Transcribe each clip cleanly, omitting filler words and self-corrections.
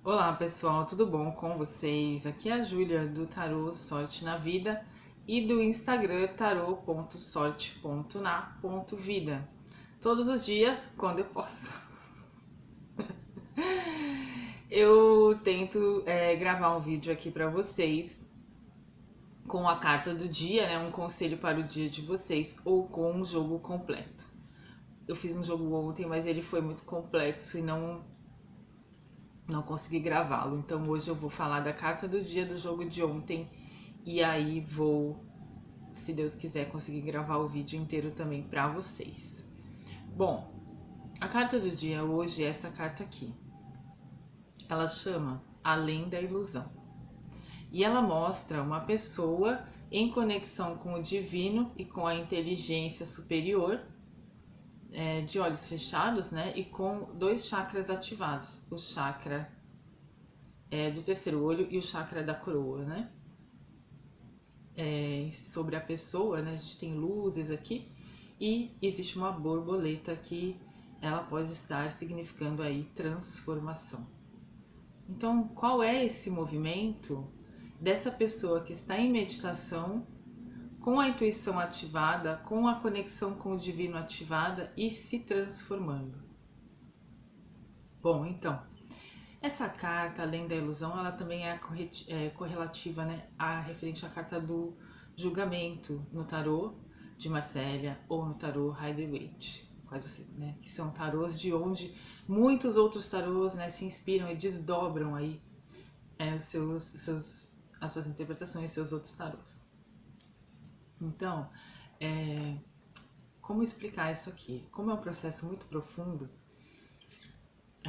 Olá pessoal, tudo bom com vocês? Aqui é a Júlia do Tarô Sorte na Vida e do Instagram tarô.sorte.na.vida. Todos os dias, quando eu posso. Eu tento gravar um vídeo aqui para vocês com a carta do dia, né? Um conselho para o dia de vocês ou com um jogo completo. Eu fiz um jogo ontem, mas ele foi muito complexo e não consegui gravá-lo. Então hoje eu vou falar da carta do dia do jogo de ontem e aí vou, se Deus quiser, conseguir gravar o vídeo inteiro também para vocês. Bom, a carta do dia hoje é essa carta aqui. Ela chama Além da Ilusão. E ela mostra uma pessoa em conexão com o divino e com a inteligência superior, de olhos fechados, né? E com dois chakras ativados. O chakra do terceiro olho e o chakra da coroa, né? Sobre a pessoa, né? A gente tem luzes aqui e existe uma borboleta que ela pode estar significando aí transformação. Então, qual é esse movimento dessa pessoa que está em meditação, com a intuição ativada, com a conexão com o divino ativada e se transformando? Bom, então, essa carta, além da ilusão, ela também é correlativa, né, referente à carta do julgamento no tarô de Marsella ou no tarô Rider-Waite, né, que são tarôs de onde muitos outros tarôs, né, se inspiram e desdobram aí as suas interpretações, seus outros tarôs. Então, como explicar isso aqui? Como é um processo muito profundo,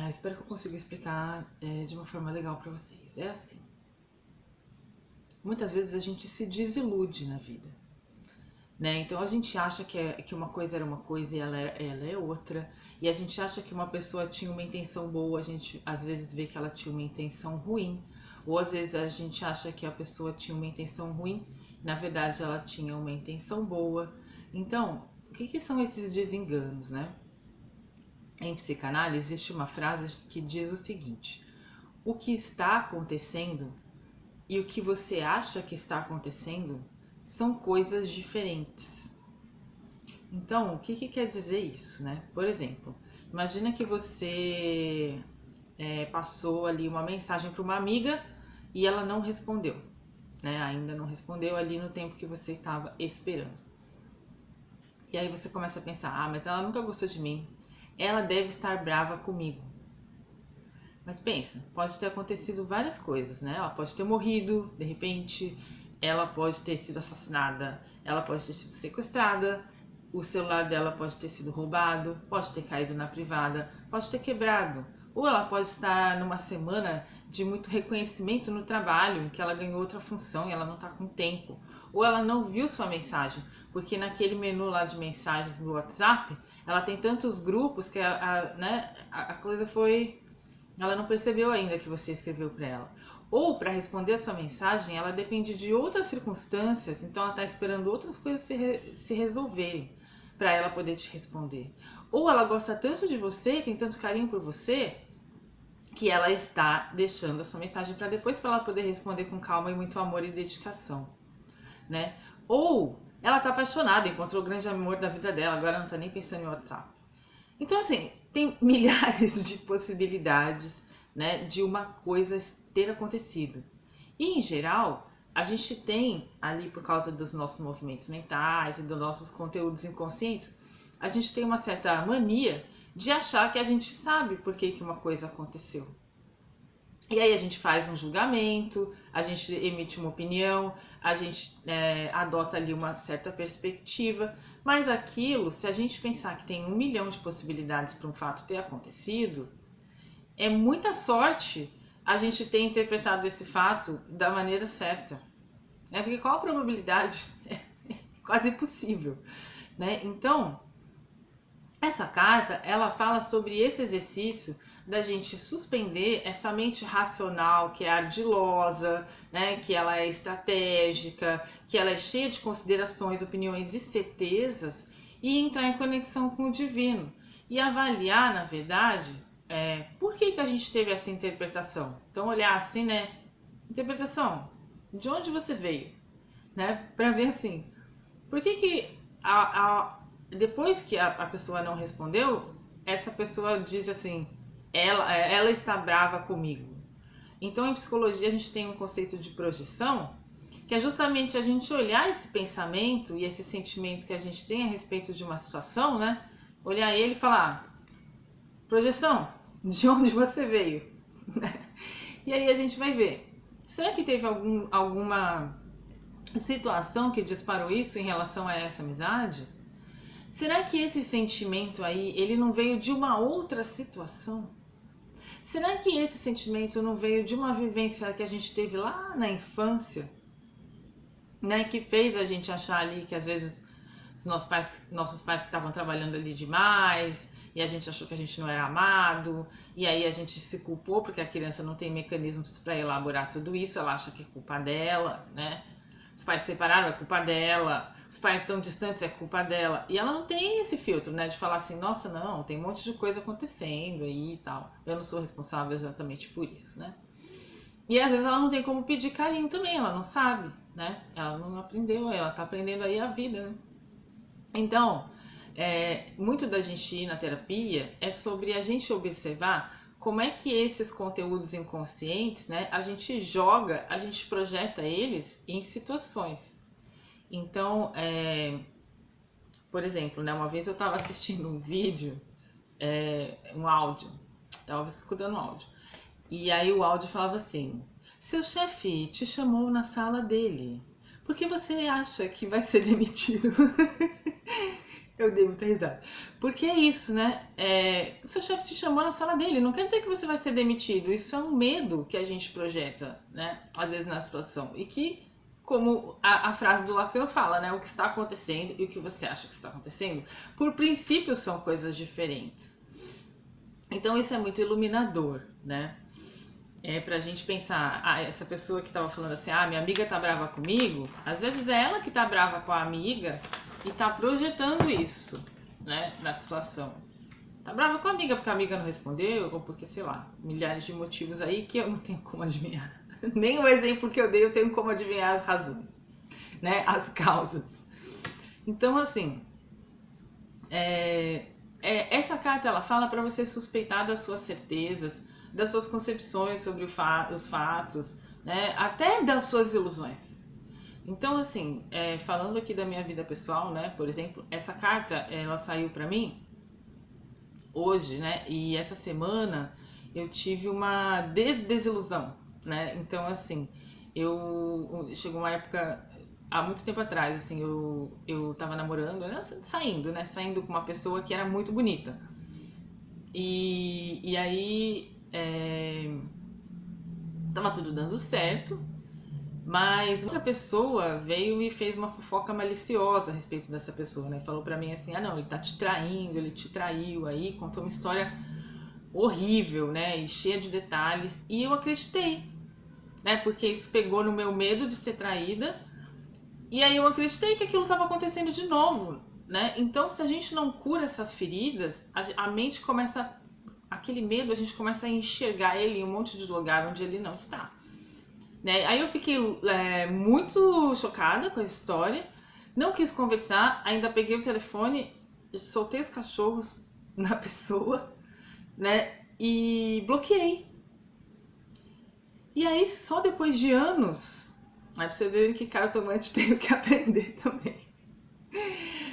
espero que eu consiga explicar de uma forma legal para vocês. É assim, muitas vezes a gente se desilude na vida, né? Então a gente acha que uma coisa era uma coisa e ela é outra, e a gente acha que uma pessoa tinha uma intenção boa, a gente às vezes vê que ela tinha uma intenção ruim, ou às vezes a gente acha que a pessoa tinha uma intenção ruim, na verdade ela tinha uma intenção boa. Então, o que são esses desenganos, né? Em psicanálise existe uma frase que diz o seguinte: o que está acontecendo e o que você acha que está acontecendo são coisas diferentes. Então, o que quer dizer isso, né? Por exemplo, imagina que você passou ali uma mensagem para uma amiga e ela não respondeu, né? Ainda não respondeu ali no tempo que você estava esperando. E aí você começa a pensar, mas ela nunca gostou de mim, ela deve estar brava comigo. Mas pensa, pode ter acontecido várias coisas, né? Ela pode ter morrido, de repente, ela pode ter sido assassinada, ela pode ter sido sequestrada, o celular dela pode ter sido roubado, pode ter caído na privada, pode ter quebrado. Ou ela pode estar numa semana de muito reconhecimento no trabalho, em que ela ganhou outra função e ela não está com tempo. Ou ela não viu sua mensagem, porque naquele menu lá de mensagens do WhatsApp, ela tem tantos grupos que a coisa foi... Ela não percebeu ainda que você escreveu para ela. Ou para responder a sua mensagem, ela depende de outras circunstâncias, então ela está esperando outras coisas se resolverem para ela poder te responder. Ou ela gosta tanto de você, tem tanto carinho por você, que ela está deixando a sua mensagem para depois, para ela poder responder com calma e muito amor e dedicação, né? Ou ela está apaixonada, encontrou o grande amor da vida dela, agora não está nem pensando em WhatsApp. Então, assim, tem milhares de possibilidades, né, de uma coisa ter acontecido. E, em geral, a gente tem ali, por causa dos nossos movimentos mentais e dos nossos conteúdos inconscientes, a gente tem uma certa mania de achar que a gente sabe por que uma coisa aconteceu. E aí a gente faz um julgamento, a gente emite uma opinião, a gente adota ali uma certa perspectiva, mas aquilo, se a gente pensar que tem 1 milhão de possibilidades para um fato ter acontecido, é muita sorte a gente ter interpretado esse fato da maneira certa. Porque qual a probabilidade? É quase impossível, né? Então, essa carta, ela fala sobre esse exercício da gente suspender essa mente racional que é ardilosa, né, que ela é estratégica, que ela é cheia de considerações, opiniões e certezas, e entrar em conexão com o divino e avaliar, na verdade, por que a gente teve essa interpretação? Então olhar assim, né? Interpretação, de onde você veio? Né? Pra ver assim, por que depois que a pessoa não respondeu, essa pessoa diz assim, ela está brava comigo. Então em psicologia a gente tem um conceito de projeção, que é justamente a gente olhar esse pensamento e esse sentimento que a gente tem a respeito de uma situação, né? Olhar ele e falar, projeção, de onde você veio? E aí a gente vai ver, será que teve alguma situação que disparou isso em relação a essa amizade? Será que esse sentimento aí, ele não veio de uma outra situação? Será que esse sentimento não veio de uma vivência que a gente teve lá na infância, né, que fez a gente achar ali que às vezes os nossos pais que estavam trabalhando ali demais, e a gente achou que a gente não era amado, e aí a gente se culpou porque a criança não tem mecanismos para elaborar tudo isso, ela acha que é culpa dela, né? Os pais se separaram, é culpa dela. Os pais estão distantes, é culpa dela. E ela não tem esse filtro, né? De falar assim, nossa, não, tem um monte de coisa acontecendo aí e tal. Eu não sou responsável exatamente por isso, né? E às vezes ela não tem como pedir carinho também, ela não sabe, né? Ela não aprendeu, ela tá aprendendo aí a vida, né? Então, muito da gente ir na terapia é sobre a gente observar como é que esses conteúdos inconscientes, né, a gente joga, a gente projeta eles em situações. Então, por exemplo, né, uma vez eu estava assistindo um vídeo, um áudio, estava escutando um áudio, e aí o áudio falava assim, seu chefe te chamou na sala dele, por que você acha que vai ser demitido? Eu dei muita risada. Porque é isso, né? Seu chefe te chamou na sala dele, não quer dizer que você vai ser demitido. Isso é um medo que a gente projeta, né? Às vezes na situação. E que, como a frase do Lacan fala, né? O que está acontecendo e o que você acha que está acontecendo, por princípio são coisas diferentes. Então isso é muito iluminador, né? Pra gente pensar, essa pessoa que tava falando assim, minha amiga tá brava comigo, às vezes é ela que tá brava com a amiga e tá projetando isso, né, na situação. Tá brava com a amiga porque a amiga não respondeu, ou porque, sei lá, milhares de motivos aí que eu não tenho como adivinhar. Nem o exemplo que eu dei eu tenho como adivinhar as razões, né, as causas. Então, assim, essa carta ela fala para você suspeitar das suas certezas, das suas concepções sobre os fatos, né? Até das suas ilusões. Então, assim, falando aqui da minha vida pessoal, né? Por exemplo, essa carta, ela saiu para mim hoje, né? E essa semana eu tive uma desilusão, né? Então, assim, chegou uma época, há muito tempo atrás, assim, eu tava namorando, né? Saindo com uma pessoa que era muito bonita. E aí tava tudo dando certo, mas outra pessoa veio e fez uma fofoca maliciosa a respeito dessa pessoa, né? Falou pra mim assim, não, ele tá te traindo, ele te traiu aí, contou uma história horrível, né? E cheia de detalhes, e eu acreditei, né? Porque isso pegou no meu medo de ser traída, e aí eu acreditei que aquilo estava acontecendo de novo, né? Então, se a gente não cura essas feridas, a mente começa, aquele medo, a gente começa a enxergar ele em um monte de lugar onde ele não está, né? Aí eu fiquei muito chocada com a história, não quis conversar, ainda peguei o telefone, soltei os cachorros na pessoa, né? E bloqueei. E aí, só depois de anos, pra vocês verem que cartomante tem o que aprender também.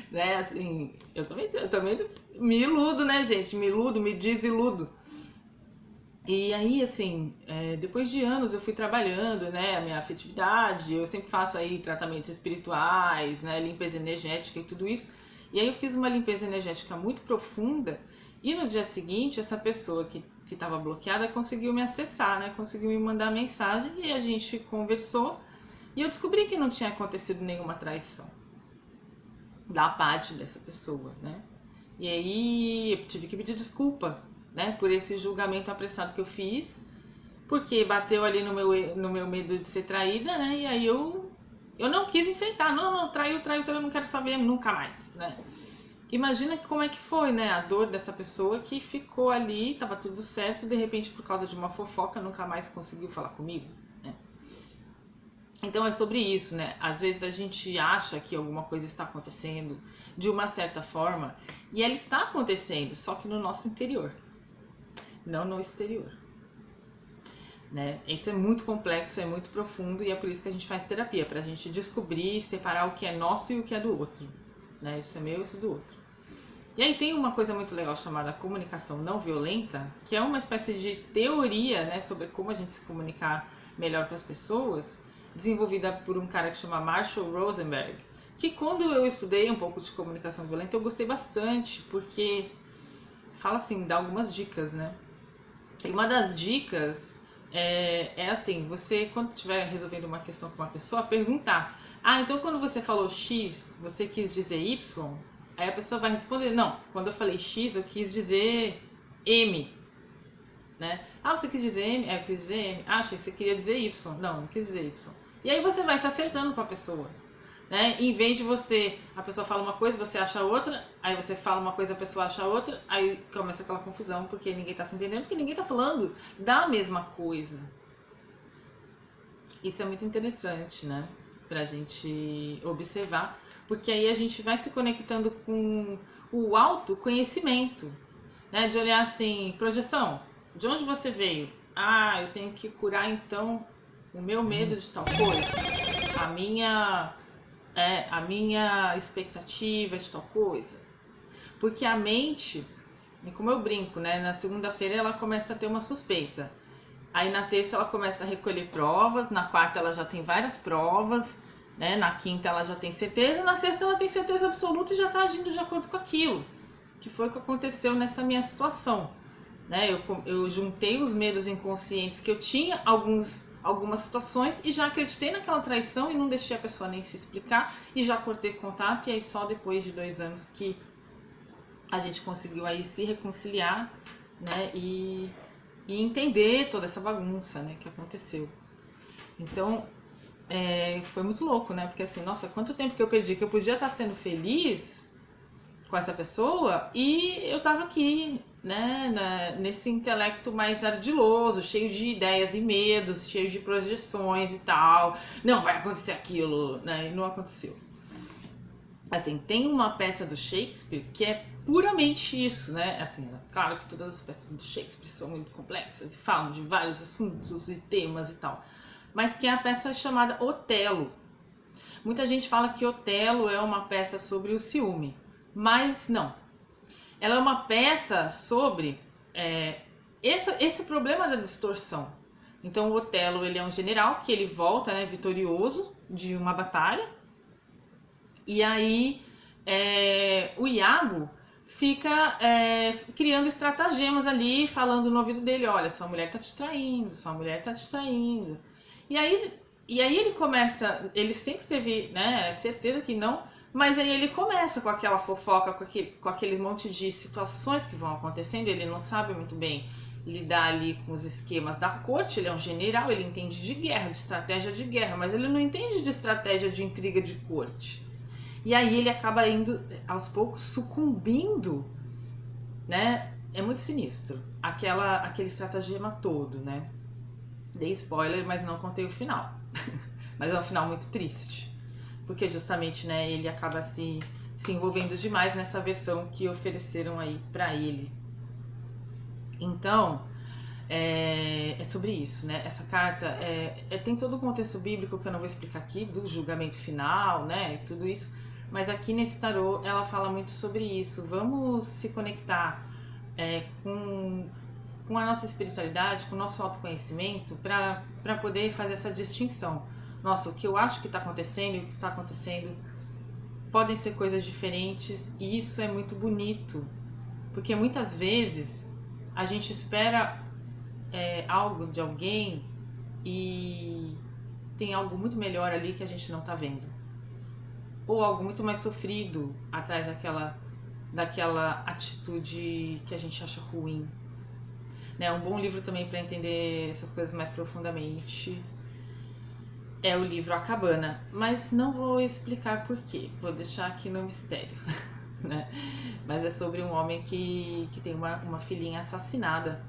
Né, assim, eu também me iludo, né, gente? Me iludo, me desiludo. E aí, assim, depois de anos eu fui trabalhando, né, a minha afetividade, eu sempre faço aí tratamentos espirituais, né, limpeza energética e tudo isso. E aí eu fiz uma limpeza energética muito profunda e no dia seguinte essa pessoa que estava bloqueada conseguiu me acessar, né, conseguiu me mandar mensagem e a gente conversou e eu descobri que não tinha acontecido nenhuma traição da parte dessa pessoa, né? E aí eu tive que pedir desculpa, né, por esse julgamento apressado que eu fiz, porque bateu ali no meu medo de ser traída, né? E aí eu não quis enfrentar, não, traiu, eu não quero saber nunca mais, né? imagina como é que foi, né? A dor dessa pessoa que ficou ali, tava tudo certo, de repente por causa de uma fofoca nunca mais conseguiu falar comigo, né? Então é sobre isso, né? Às vezes a gente acha que alguma coisa está acontecendo de uma certa forma e ela está acontecendo, só que no nosso interior, não no exterior, né? Isso é muito complexo, é muito profundo e é por isso que a gente faz terapia, pra gente descobrir e separar o que é nosso e o que é do outro, né? Isso é meu, isso é do outro. E aí tem uma coisa muito legal chamada comunicação não violenta, que é uma espécie de teoria, né, sobre como a gente se comunicar melhor com as pessoas, desenvolvida por um cara que chama Marshall Rosenberg, que quando eu estudei um pouco de comunicação violenta eu gostei bastante, porque fala assim, dá algumas dicas, né? E uma das dicas é assim, você quando estiver resolvendo uma questão com uma pessoa, perguntar: ah, então quando você falou X, você quis dizer Y? Aí a pessoa vai responder: não, quando eu falei X, eu quis dizer M, né? Ah, você quis dizer M? É, eu quis dizer M. Ah, achei que você queria dizer Y. Não, não quis dizer Y. E aí você vai se acertando com a pessoa, né? Em vez de a pessoa fala uma coisa, você acha outra, aí você fala uma coisa, a pessoa acha outra, aí começa aquela confusão, porque ninguém tá se entendendo, porque ninguém tá falando da mesma coisa. Isso é muito interessante, né? Pra gente observar, porque aí a gente vai se conectando com o autoconhecimento, né? De olhar assim, projeção, de onde você veio? Ah, eu tenho que curar então o meu medo de tal coisa, a minha expectativa de tal coisa. Porque a mente, como eu brinco, né? Na segunda-feira ela começa a ter uma suspeita. Aí na terça ela começa a recolher provas, na quarta ela já tem várias provas, né? Na quinta ela já tem certeza, na sexta ela tem certeza absoluta e já está agindo de acordo com aquilo. Que foi o que aconteceu nessa minha situação, né? Eu juntei os medos inconscientes que eu tinha, algumas situações, e já acreditei naquela traição e não deixei a pessoa nem se explicar e já cortei contato, e aí só depois de 2 anos que a gente conseguiu aí se reconciliar, né? E entender toda essa bagunça, né, que aconteceu. Então, foi muito louco, né? Porque assim, nossa, quanto tempo que eu perdi, que eu podia estar sendo feliz com essa pessoa e eu tava aqui, né, nesse intelecto mais ardiloso, cheio de ideias e medos, cheio de projeções e tal. Não vai acontecer aquilo, né? E não aconteceu. Assim, tem uma peça do Shakespeare que é puramente isso, né? Assim, claro que todas as peças do Shakespeare são muito complexas e falam de vários assuntos e temas e tal, mas que é a peça chamada Otelo. Muita gente fala que Otelo é uma peça sobre o ciúme, mas não. Ela é uma peça sobre esse problema da distorção. Então o Otelo, ele é um general que ele volta, né, vitorioso de uma batalha, e aí o Iago fica criando estratagemas ali, falando no ouvido dele: olha, sua mulher tá te traindo, sua mulher tá te traindo. E aí ele começa, ele sempre teve, né, certeza que não, mas aí ele começa com aquela fofoca, com aqueles monte de situações que vão acontecendo, ele não sabe muito bem lidar ali com os esquemas da corte, ele é um general, ele entende de guerra, de estratégia de guerra, mas ele não entende de estratégia de intriga de corte. E aí ele acaba indo, aos poucos, sucumbindo, né? É muito sinistro. Aquele estratagema todo, né? Dei spoiler, mas não contei o final. Mas é um final muito triste. Porque justamente, né, ele acaba se envolvendo demais nessa versão que ofereceram aí pra ele. Então, é sobre isso, né? Essa carta tem todo o contexto bíblico que eu não vou explicar aqui, do julgamento final, né? E tudo isso. Mas aqui nesse tarô ela fala muito sobre isso. Vamos se conectar com a nossa espiritualidade, com o nosso autoconhecimento, para poder fazer essa distinção. Nossa, o que eu acho que está acontecendo e o que está acontecendo podem ser coisas diferentes, e isso é muito bonito, porque muitas vezes a gente espera algo de alguém e tem algo muito melhor ali que a gente não está vendo. Ou algo muito mais sofrido atrás daquela atitude que a gente acha ruim. Né? Um bom livro também para entender essas coisas mais profundamente é o livro A Cabana, mas não vou explicar por quê, vou deixar aqui no mistério. né? Mas é sobre um homem que tem uma filhinha assassinada.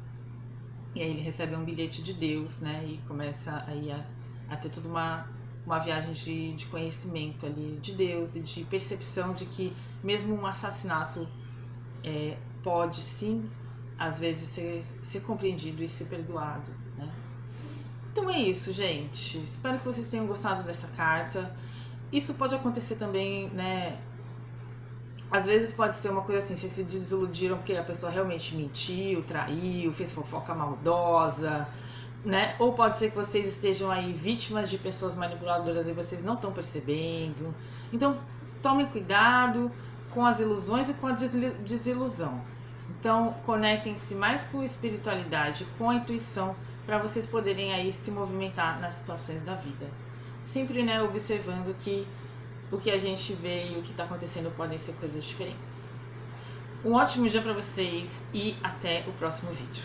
E aí ele recebe um bilhete de Deus, né? E começa aí a ter toda uma viagem de conhecimento ali de Deus e de percepção de que mesmo um assassinato pode sim, às vezes, ser compreendido e ser perdoado, né? Então é isso, gente. Espero que vocês tenham gostado dessa carta. Isso pode acontecer também, né? Às vezes pode ser uma coisa assim, vocês se desiludiram porque a pessoa realmente mentiu, traiu, fez fofoca maldosa, né? Ou pode ser que vocês estejam aí vítimas de pessoas manipuladoras e vocês não estão percebendo. Então, tomem cuidado com as ilusões e com a desilusão. Então, conectem-se mais com a espiritualidade, com a intuição, para vocês poderem aí se movimentar nas situações da vida. Sempre, né, observando que o que a gente vê e o que está acontecendo podem ser coisas diferentes. Um ótimo dia para vocês e até o próximo vídeo.